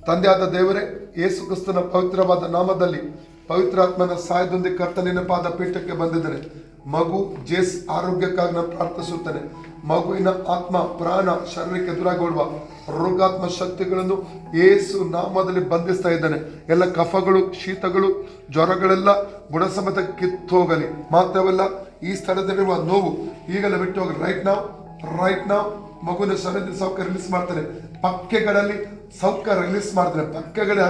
ತಂದೆಯಾದ ದೇವರೇ, ಯೇಸು ಕ್ರಿಸ್ತನ ಪವಿತ್ರವಾದ ನಾಮದಲ್ಲಿ ಪವಿತ್ರಾತ್ಮನ ಸಹಾಯದೊಂದಿಗೆ ಕರ್ತನಿನ ಪಾದ ಪೀಠಕ್ಕೆ ಬಂದಿದ್ದಾರೆ. ಮಗು ಜೇಸ್ ಆರೋಗ್ಯಕ್ಕಾಗಿ ನಾನು ಪ್ರಾರ್ಥಿಸುತ್ತೇನೆ. ಮಗುವಿನ ಆತ್ಮ, ಪ್ರಾಣ, ಶರೀರಕ್ಕೆ ಎದುರಾಗುವ ರೋಗಾತ್ಮ ಶಕ್ತಿಗಳನ್ನು ಯೇಸು ನಾಮದಲ್ಲಿ ಬಂಧಿಸ್ತಾ ಇದ್ದಾನೆ. ಎಲ್ಲ ಕಫಗಳು, ಶೀತಗಳು, ಜ್ವರಗಳೆಲ್ಲ ಗುಣಸಮೇತ ಕಿತ್ತೋಗಲಿ. ಮಾತ್ರವಲ್ಲ, ಈ ಸ್ಥಳದಲ್ಲಿರುವ ನೋವು ಈಗಲೇ ಬಿಟ್ಟು ಹೋಗಲಿ. ರೈಟ್ ನಾವು ಮಗುವಿನ ಶರೀರದ ಸೌಖ್ಯ ರಿಲೀಸ್ ಮಾಡ್ತಾನೆ. ಪಕ್ಕೆಗಳಲ್ಲಿ ಸೌಖ್ಯ ರಿಲೀಸ್ ಮಾಡ್ತಾನೆ. ಪಕ್ಕೆಗಳಲ್ಲಿ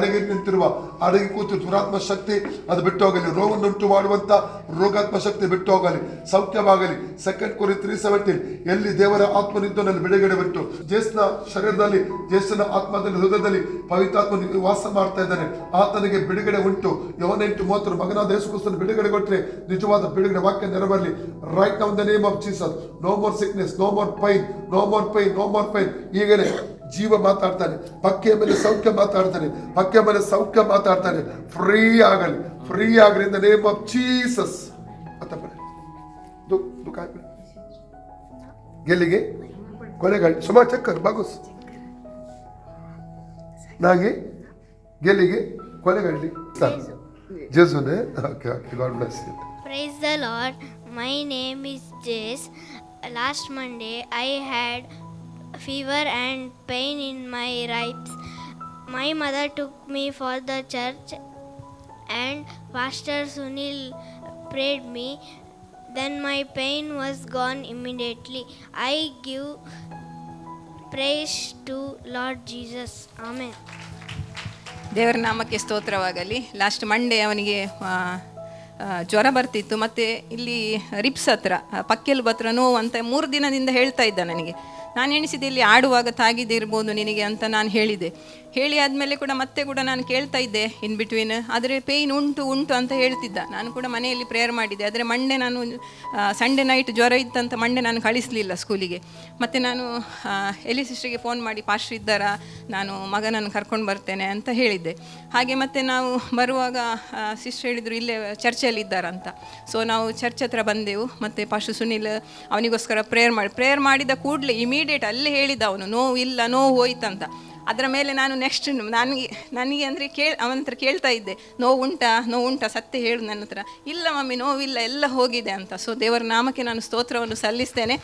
ಅಡಗಿ ಕೂತು ದುರಾತ್ಮ ಶಕ್ತಿ ಅದು ಬಿಟ್ಟು ಹೋಗಲಿ. ರೋಗವನ್ನುಂಟು ಮಾಡುವಂತ ರೋಗಾತ್ಮ ಶಕ್ತಿ ಬಿಟ್ಟು ಹೋಗಲಿ, ಸೌಖ್ಯವಾಗಲಿ. 2 Corinthians 3:17 ಎಲ್ಲಿ ದೇವರ ಆತ್ಮನಿದ್ದನಲ್ಲಿ ಬಿಡುಗಡೆ ಬಿಟ್ಟು ಜೇಸ್ನ ಶರೀರದಲ್ಲಿ, ಜೇಸ್ನ ಆತ್ಮದಲ್ಲಿ, ಹೃದಯದಲ್ಲಿ ಪವಿತ್ರಾತ್ಮ ವಾಸ ಮಾಡ್ತಾ ಇದ್ದಾನೆ. ಆತನಿಗೆ ಬಿಡುಗಡೆ ಉಂಟು. ಯೋಹನ 8:30 ಮಗನಾದ ಯೇಸು ಕ್ರಿಸ್ತನ ಬಿಡುಗಡೆ ಕೊಟ್ಟರೆ ನಿಜವಾದ ಬಿಡುಗಡೆ ವಾಕ್ಯ ನೆರವೇರಲಿ. Right now in the name of Jesus. No more sickness, no more pain, no more pain, no more pain. ಈಗಲೇ ಜೀವ ಮಾತಾಡ್ತಾನೆ. ಪಕ್ಕೆಯ ಮೇಲೆ ಸೌಖ್ಯ ಮಾತಾಡ್ತಾನೆ. ಪಕ್ಕೆಯ ಮೇಲೆ ಸೌಖ್ಯ ಮಾತಾಡ್ತಾನೆ. ಫ್ರೀ ಆಗಲಿ in the name of Jesus. ಗೆಲ್ಲಿಗೆ ಕೊನೆಗಾಡಿ ಸುಮಾರು ಚಕ್ಕರ್ ಬಾಗುಸ್ ನಾಗೆ ಗೆಲ್ಲಿಗೆ ಕೊನೆಗಾಡಿ ಜೇಸುನೆ. Okay, God bless you. Praise the Lord. My name is Jace. Last Monday I had fever and pain in my ribs. My mother took me for the church and Pastor Sunil prayed me. Then my pain was gone immediately. I give praise to Lord Jesus. Amen. ದೇವರ ನಾಮಕ್ಕೆ ಸ್ತೋತ್ರವಾಗಲಿ. Last Monday ಅವನಿಗೆ ಜ್ವರ ಬರ್ತಿತ್ತು, ಮತ್ತು ಇಲ್ಲಿ reefs ಹತ್ರ, ಪಕ್ಕೆಲು ಹತ್ರ ನೋವು ಅಂತ 3 ದಿನದಿಂದ ಹೇಳ್ತಾ ಇದ್ದ ನನಗೆ. ನಾನು ಎಣಿಸಿದೆ ಇಲ್ಲಿ ಆಡುವಾಗ ತಾಗಿದ್ದಿರ್ಬೋದು ನಿನಗೆ ಅಂತ ನಾನು ಹೇಳಿದೆ. ಹೇಳಿ ಆದಮೇಲೆ ಕೂಡ ಮತ್ತೆ ಕೂಡ ನಾನು ಕೇಳ್ತಾ ಇದ್ದೆ ಇನ್ ಬಿಟ್ವೀನ್, ಆದರೆ ಪೇಯ್ನ್ ಉಂಟು ಅಂತ ಹೇಳ್ತಿದ್ದ. ನಾನು ಕೂಡ ಮನೆಯಲ್ಲಿ ಪ್ರೇಯರ್ ಮಾಡಿದ್ದೆ. ಆದರೆ ಮಂಡೇ ನಾನು ಸಂಡೇ ನೈಟ್ ಜ್ವರ ಇತ್ತಂತ ಮಂಡೇ ನಾನು ಕಳಿಸಲಿಲ್ಲ ಸ್ಕೂಲಿಗೆ. ಮತ್ತು ನಾನು ಎಲಿ ಸಿಸ್ಟರ್ಗೆ ಫೋನ್ ಮಾಡಿ, ಪಾಸ್ಟರ್ ಇದ್ದಾರಾ, ನಾನು ಮಗನನ್ನು ಕರ್ಕೊಂಡು ಬರ್ತೇನೆ ಅಂತ ಹೇಳಿದ್ದೆ. ಹಾಗೆ ಮತ್ತೆ ನಾವು ಬರುವಾಗ ಸಿಸ್ಟರ್ ಹೇಳಿದರು ಇಲ್ಲೇ ಚರ್ಚಲ್ಲಿ ಇದ್ದಾರಂತ. ಸೊ ನಾವು ಚರ್ಚ್ ಹತ್ರ ಬಂದೆವು. ಮತ್ತು ಪಾಸ್ಟರ್ ಸುನಿಲ್ ಅವನಿಗೋಸ್ಕರ ಪ್ರೇಯರ್ ಮಾಡಿದ ಕೂಡಲೇ ಇಮಿಡಿಯೇಟ್ ಅಲ್ಲೇ ಹೇಳಿದ ಅವನು, ನೋವು ಹೋಯ್ತಂತ. ಅದರ ಮೇಲೆ ನಾನು ನೆಕ್ಸ್ಟ್ ನನಗೆ ಅಂದರೆ ಅವನ ಹತ್ರ ಕೇಳ್ತಾ ಇದ್ದೆ, ನೋವು ಉಂಟಾ ಸತ್ಯ ಹೇಳು ನನ್ನ ಹತ್ರ. ಇಲ್ಲ ಮಮ್ಮಿ, ನೋವಿಲ್ಲ, ಎಲ್ಲ ಹೋಗಿದೆ ಅಂತ. ಸೊ ದೇವರ ನಾಮಕ್ಕೆ ನಾನು ಸ್ತೋತ್ರವನ್ನು ಸಲ್ಲಿಸ್ತೇನೆ.